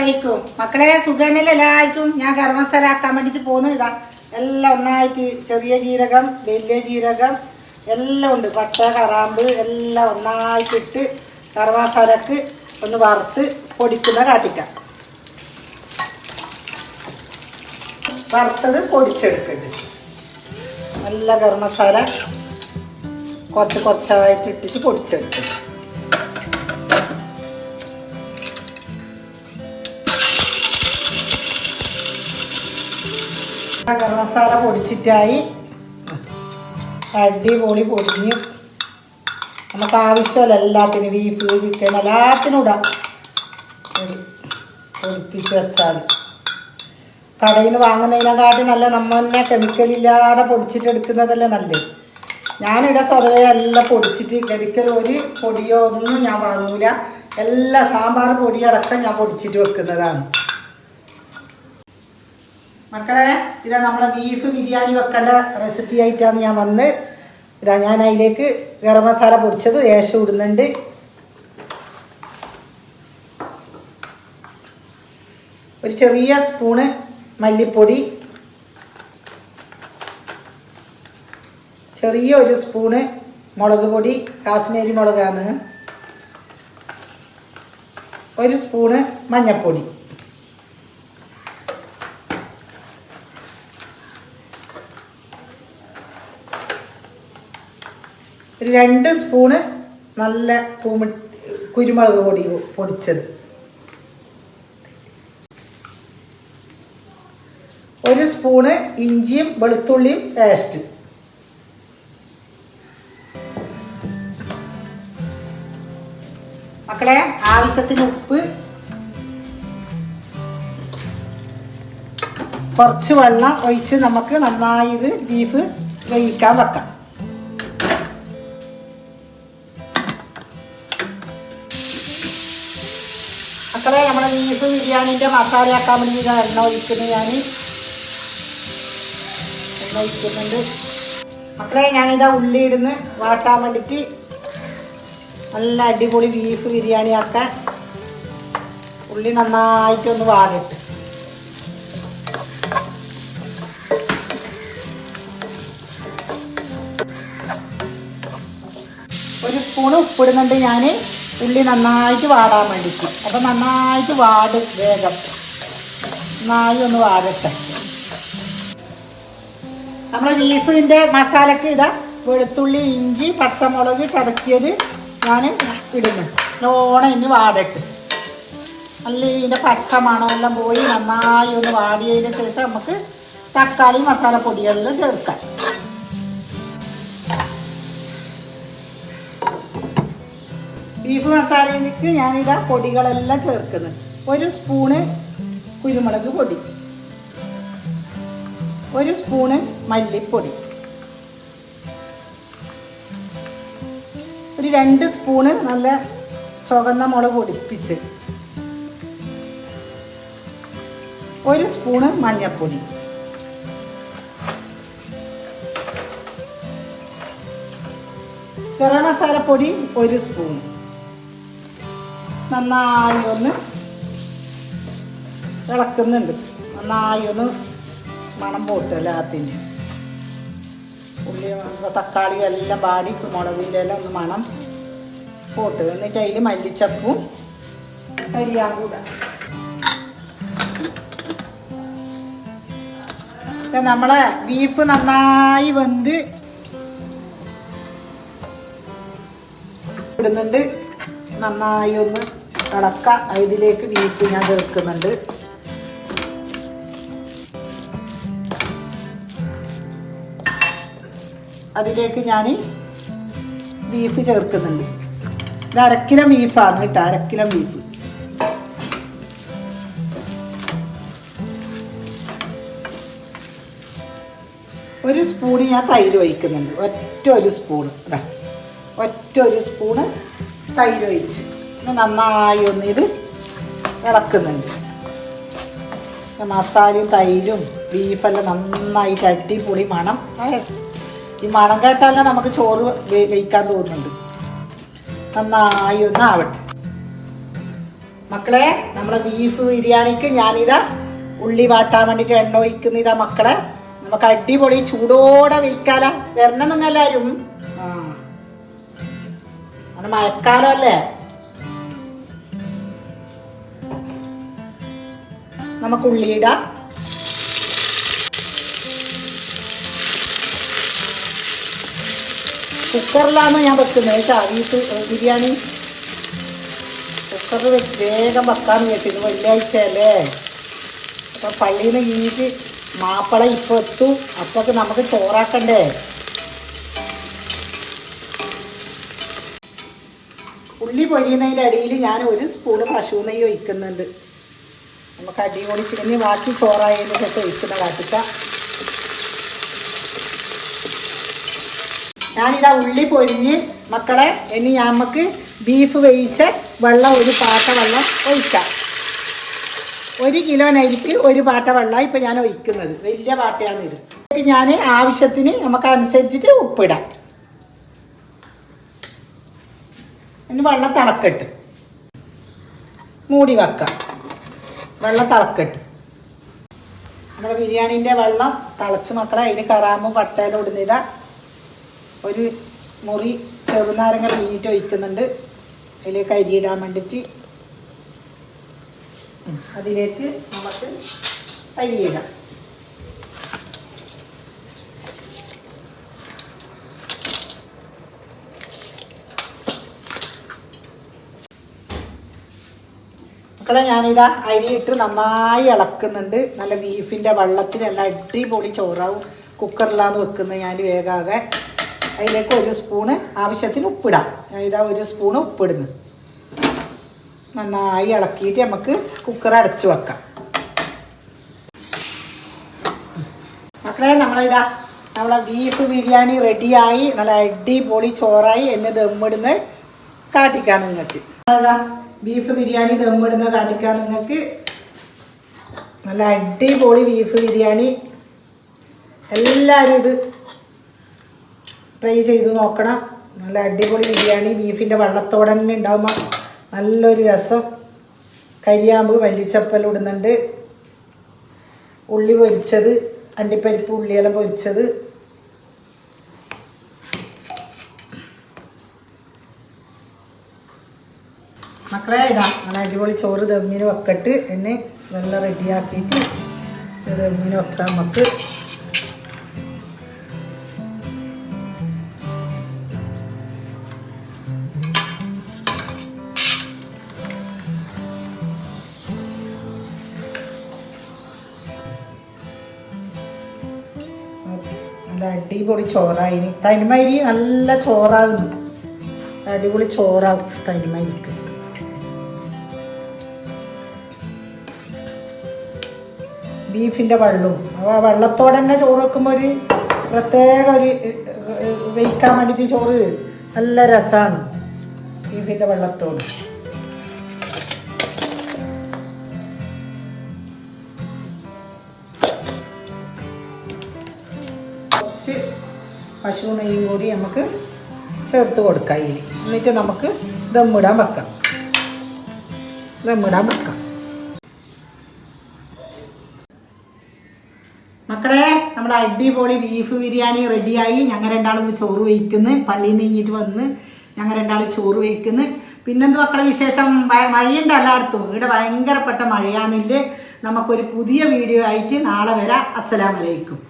അലൈക്കും മക്കളെ സുഖനല്ലേ എല്ലാവർക്കും. ഞാൻ ഗരം മസാല ആക്കാൻ വേണ്ടിയിട്ട് പോകുന്നത് ഇതാ. എല്ലാം ഒന്നായിട്ട് ചെറിയ ജീരകം വലിയ ജീരകം എല്ലാം ഉണ്ട്, പച്ച കറാമ്പ് എല്ലാം ഒന്നായിട്ടിട്ട് ഗരം മസാലക്ക് ഒന്ന് വറുത്ത് പൊടിക്കുന്ന കാട്ടിക്കാം. വറുത്തത് പൊടിച്ചെടുക്കുന്നുണ്ട്. നല്ല ഗരം മസാല കുറച്ച് കുറച്ചായിട്ട് ഇട്ടിട്ട് പൊടിച്ചെടുക്കും. ഗരം മസാല പൊടിച്ചിട്ടായി, അടിപൊളി പൊടിഞ്ഞു. നമുക്ക് ആവശ്യമല്ല എല്ലാത്തിനും, ബീഫ് ചിക്കൻ എല്ലാത്തിനും ഇടാം. പൊടിപ്പിച്ച് വെച്ചാൽ കടയിൽ നിന്ന് വാങ്ങുന്നതിനെക്കാട്ടി നല്ല നമ്മൾ തന്നെ കെമിക്കലില്ലാതെ പൊടിച്ചിട്ടെടുക്കുന്നതല്ലേ നല്ലത്. ഞാനിവിടെ സ്വതവേ എല്ലാം പൊടിച്ചിട്ട്, കെമിക്കൽ ഒരു പൊടിയോ ഒന്നും ഞാൻ വാങ്ങൂല. എല്ലാ സാമ്പാർ പൊടിയടക്കം ഞാൻ പൊടിച്ചിട്ട് വെക്കുന്നതാണ്. മക്കളെ ഇതാ നമ്മളെ ബീഫ് ബിരിയാണി വെക്കേണ്ട റെസിപ്പി ആയിട്ടാണ് ഞാൻ വന്ന്. ഇതാ ഞാൻ അതിലേക്ക് ഗരം മസാല പൊടിച്ചത് ലേശം ഇടുന്നുണ്ട്. ഒരു ചെറിയ സ്പൂണ് മല്ലിപ്പൊടി, ചെറിയൊരു സ്പൂണ് മുളക് പൊടി, കാശ്മീരി മുളകാണ്, ഒരു സ്പൂണ് മഞ്ഞൾപ്പൊടി, ഒരു 2 സ്പൂണ് നല്ല കുരുമുളക് പൊടി പൊടിച്ചത്, ഒരു സ്പൂണ് ഇഞ്ചിയും വെളുത്തുള്ളിയും പേസ്റ്റ്, മക്കളെ ആവശ്യത്തിന് ഉപ്പ്, കുറച്ച് വെള്ളം ഒഴിച്ച് നമുക്ക് നന്നായി ഇത് ബീഫ് വേവിക്കാൻ വെക്കാം. മക്കളെ നമ്മുടെ ബീഫ് ബിരിയാണീൻ്റെ മസാല ആക്കാൻ വേണ്ടി എണ്ണ ഒഴിക്കുന്നത്, ഞാൻ എണ്ണ ഒഴിക്കുന്നുണ്ട്. മക്കളെ ഞാനിതാ ഉള്ളി ഇടുന്ന് വാട്ടാൻ വേണ്ടിയിട്ട്. നല്ല അടിപൊളി ബീഫ് ബിരിയാണി ആക്കാൻ ഉള്ളി നന്നായിട്ടൊന്ന് വാടിട്ട്, ഒരു സ്പൂണ് ഉപ്പിടുന്നുണ്ട് ഞാൻ ഉള്ളി നന്നായിട്ട് വാടാൻ വേണ്ടിയിട്ട്. അപ്പം നന്നായിട്ട് വാട് വേഗം നന്നായി ഒന്ന് വാടട്ടെ. നമ്മളെ ബീഫിൻ്റെ മസാലക്ക് ഇതാ വെളുത്തുള്ളി ഇഞ്ചി പച്ചമുളക് ചതക്കിയത് ഞാൻ ഇടുന്നു. നല്ലോണം ഇനി വാടട്ട്, നല്ല ഇതിൻ്റെ പച്ച മണമെല്ലാം പോയി നന്നായി ഒന്ന് വാടിയതിന് ശേഷം നമുക്ക് തക്കാളി മസാലപ്പൊടികളിൽ ചേർക്കാം. ബീഫ് മസാലയിലേക്ക് ഞാനിതാ പൊടികളെല്ലാം ചേർക്കുന്നു. ഒരു സ്പൂണ് കുരുമുളക് പൊടി, ഒരു സ്പൂണ് മല്ലിപ്പൊടി, ഒരു 2 സ്പൂണ് നല്ല ചുവന്ന മുളക് പൊടിപ്പിച്ച്, ഒരു സ്പൂണ് മഞ്ഞൾപ്പൊടി, ഗരം മസാലപ്പൊടി ഒരു സ്പൂൺ. നന്നായി ഒന്ന് ഇളക്കുന്നുണ്ട്. നന്നായി ഒന്ന് മണം പോട്ട് എല്ലാത്തിൻ്റെ ഉള്ളി തക്കാളി എല്ലാം പാടി മുളകിൻ്റെ എല്ലാം ഒന്ന് മണം പോട്ട്. എന്നിട്ട് അതിൽ മല്ലിച്ചപ്പും അരിയാൻ കൂടെ നമ്മളെ ബീഫ് നന്നായി വെന്ത് ഇടുന്നുണ്ട്. നന്നായി ഒന്ന് ഇളക്ക. ഇതിലേക്ക് ബീഫ് ഞാൻ ചേർക്കുന്നുണ്ട്. അതിലേക്ക് ഞാൻ ബീഫ് ചേർക്കുന്നുണ്ട്. ഇത് 1/2 കിലോ ബീഫാണ് കേട്ടോ, 1/2 കിലോ ബീഫ്. ഒരു സ്പൂണ് ഞാൻ തൈര് ഒഴിക്കുന്നുണ്ട്. ഒറ്റ ഒരു സ്പൂണ് തൈര് ഒഴിച്ച് നന്നായി ഒന്ന് ഇത് ഇളക്കുന്നുണ്ട്. മസാലയും തൈരും ബീഫെല്ലാം നന്നായിട്ട് അടിപൊളി മണം. ഈ മണം കേട്ടാലേ നമുക്ക് ചോറ് വേവിക്കാൻ തോന്നുന്നുണ്ട്. നന്നായി ഒന്ന് ആവട്ടെ. മക്കളെ നമ്മളെ ബീഫ് ബിരിയാണിക്ക് ഞാനിതാ ഉള്ളി വാട്ടാൻ വേണ്ടിയിട്ട് എണ്ണ ഒഴിക്കുന്ന ഇതാ മക്കളെ. നമുക്ക് അടിപൊളി ചൂടോടെ വെയ്ക്കാല. വരണം നിങ്ങളെല്ലാരും. അങ്ങനെ മഴക്കാലം അല്ലേ, നമുക്ക് ഉള്ളി ഇടാം. കുക്കറിലാണ് ഞാൻ വെക്കുന്നത് കേട്ടോ ബീഫ് ബിരിയാണി. കുക്കറിൽ വേഗം വെക്കാന്ന് കേട്ടിരുന്നു. വെള്ളിയാഴ്ചയല്ലേ, അപ്പം പള്ളിയിൽ നിന്ന് കഴിഞ്ഞിട്ട് മാപ്പിള ഇപ്പോൾ എത്തും. അപ്പൊക്കെ നമുക്ക് ചോറാക്കണ്ടേ. ഉള്ളി പൊരിയുന്നതിൻ്റെ ഇടയിൽ ഞാൻ ഒരു സ്പൂണ് പശു നെയ്യ് ഒഴിക്കുന്നുണ്ട്. നമുക്ക് അടിപൊളി ചിക്കന് ബാക്കി ചോറായതിന് ശേഷം ഒഴിക്കുന്ന കാട്ടിക്ക. ഞാനിതാ ഉള്ളി പൊരിഞ്ഞ് മക്കളെ. ഇനി നമുക്ക് ബീഫ് വേവിച്ച വെള്ളം ഒരു പാട്ട വെള്ളം ഒഴിക്കാം. 1 കിലോ അരിക്ക് 1 പാട്ട വെള്ളം ഇപ്പം ഞാൻ ഒഴിക്കുന്നത്. വലിയ പാട്ടയാണ് ഇത്. ഞാൻ ആവശ്യത്തിന് നമുക്ക് അനുസരിച്ചിട്ട് ഉപ്പിടാം. ഇനി വെള്ളം തിളക്കട്ട്, മൂടി വെക്കാം. വെള്ളം തിളക്കട്ട്. നമ്മുടെ ബിരിയാണീൻ്റെ വെള്ളം തിളച്ച് മക്കളെ. അതിന് കറാമ്പും പട്ടയിലും ഇടുന്നിതാ. ഒരു മുറി ചെറുനാരങ്ങ പിഴിഞ്ഞിട്ട് ഒഴിക്കുന്നുണ്ട്. അതിലേക്ക് അരിയിടാൻ വേണ്ടിയിട്ട്. അതിലേക്ക് നമുക്ക് അരിയിടാം. മക്കളെ ഞാനിതാ അരിയിട്ട് നന്നായി ഇളക്കുന്നുണ്ട്. നല്ല ബീഫിൻ്റെ വെള്ളത്തിൽ നല്ല അടിപൊളി ചോറാവും. കുക്കറിലാണ് വെക്കുന്നത് ഞാൻ വേഗാകെ. അതിലേക്ക് 1 സ്പൂണ് ആവശ്യത്തിന് ഉപ്പിടാം. ഞാനിതാ 1 സ്പൂണ് ഉപ്പിടുന്നു. നന്നായി ഇളക്കിയിട്ട് നമുക്ക് കുക്കർ അടച്ചു വെക്കാം. മക്കളെ നമ്മളെ ബീഫ് ബിരിയാണി റെഡിയായി. നല്ല അടിപൊളി ചോറായി. എന്നെ ദമ്മിടുന്ന് കാട്ടിക്കാൻ നിങ്ങൾക്ക്. ബീഫ് ബിരിയാണി ദമ്മിടുന്ന കാട്ടിക്കാൻ നിങ്ങൾക്ക്. നല്ല അടിപൊളി ബീഫ് ബിരിയാണി. എല്ലാവരും ഇത് ട്രൈ ചെയ്ത് നോക്കണം. നല്ല അടിപൊളി ബിരിയാണി. ബീഫിൻ്റെ വെള്ളത്തോടെ തന്നെ ഉണ്ടാകുമ്പോൾ നല്ലൊരു രസം. കരിയാമ്പ് മല്ലിച്ചപ്പെല്ലാം ഇടുന്നുണ്ട്. ഉള്ളി പൊരിച്ചത്, അണ്ടിപ്പരിപ്പ് ഉള്ളിയെല്ലാം പൊരിച്ചത്. മക്കളെ ഇതാ നല്ല അടിപൊളി ചോറ് ദമ്മിന് വെക്കട്ട്. എന്നെ നല്ല റെഡിയാക്കിയിട്ട് ദമ്മിന് വെക്കാം നമുക്ക്. നല്ല അടിപൊളി ചോറായി. തനിമരി നല്ല ചോറാകുന്നു. അടിപൊളി ചോറാവും തനിമരിക്ക്. ബീഫിൻ്റെ വെള്ളവും ആ വെള്ളത്തോടെ തന്നെ ചോറ് വെക്കുമ്പോൾ ഒരു പ്രത്യേക ഒരു വെയ്ക്കാൻ വേണ്ടിയിട്ട് ചോറ് നല്ല രസമാണ് ബീഫിൻ്റെ വെള്ളത്തോട്. കുറച്ച് പശു നെയ്യും കൂടി നമുക്ക് ചേർത്ത് കൊടുക്കാം ഇതിൽ. എന്നിട്ട് നമുക്ക് ദമ്മിടാൻ വെക്കാം. മക്കളെ നമ്മുടെ അടിപൊളി ബീഫ് ബിരിയാണി റെഡിയായി. ഞങ്ങൾ രണ്ടാളും ചോറ് വയ്ക്കുന്നു. പള്ളിയിൽ നിന്ന് കഴിഞ്ഞിട്ട് വന്ന് ഞങ്ങൾ രണ്ടാളും ചോറ് വയ്ക്കുന്നു. പിന്നെന്ത് മക്കളെ വിശേഷം? മഴയുണ്ട് എല്ലായിടത്തും. ഇവിടെ ഭയങ്കരപ്പെട്ട മഴയാണില്ലേ. നമുക്കൊരു പുതിയ വീഡിയോ ആയിട്ട് നാളെ വരാം. അസ്സലാമു അലൈക്കും.